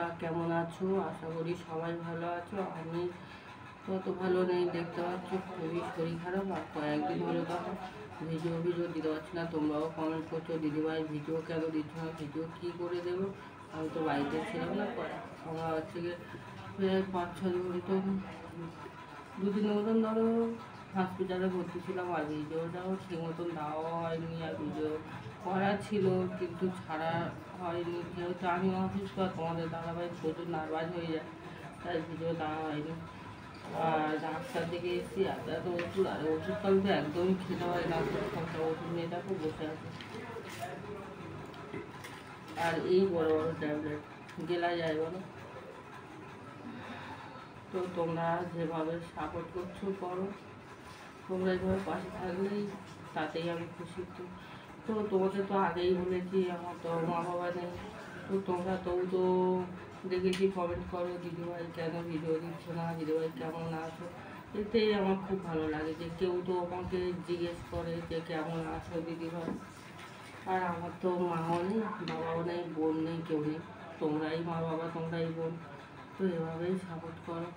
তোমরা কেমন আছো? আশা করি সবাই ভালো আছো। আমি তত ভালো নেই, দেখতে পাচ্ছ খুবই শরীর খারাপ। আর কয়েকদিন হলো তখন ভিডিও দিতে পারছি না। তোমরাও কমেন্ট করছো দিদিভাই ভিডিও কেন দিচ্ছ না, ভিডিও কী করে দেবো। আমি তো বাড়িতে ছিলাম না, আমরা হচ্ছে গিয়ে 5-6 দিন তো 2 দিনের মতন ধরো হসপিটালে ভর্তি ছিলাম। আর ভিডিওটাও ঠিক মতন দেওয়া হয়নি, আর ভিডিও করা ছিল কিন্তু ছাড়া হয়নি, যেহেতু আমি অসুস্থ আর তোমাদের দাদাভাই প্রচুর নার্ভাস হয়ে যায়, তাই ভিডিও দেওয়া হয়নি। আর ডাক্তার থেকে এসেছি, এত ওষুধ, আর ওষুধটা তো একদমই খেতে হয় না, সবটা ওষুধ নিয়ে দেখো বসে আছে। আর এই বড় বড় ট্যাবলেট গেলা যায় বলো। তো তোমরা যেভাবে সাপোর্ট করছো করো, তোমরা এভাবে পাশে থাকলেই তাতেই আমি খুশি। তো তোমাদের তো আগেই বলেছি আমার তো মা বাবা নেই, তো তোমরা তো দেখেছি কমেন্ট করো দিদিভাই কেন ভিডিও দিচ্ছ না, দিদিভাই কেমন আছো। এতেই আমার খুব ভালো লাগে যে কেউ তো আমাকে জিজ্ঞেস করে যে কেমন আছো দিদিভাই। আর আমার তো মাও নেই, বাবাও নেই, বোন নেই, কেউ নেই। তোমরাই মা বাবা, তোমরাই বোন, তো এভাবেই সাপোর্ট করো।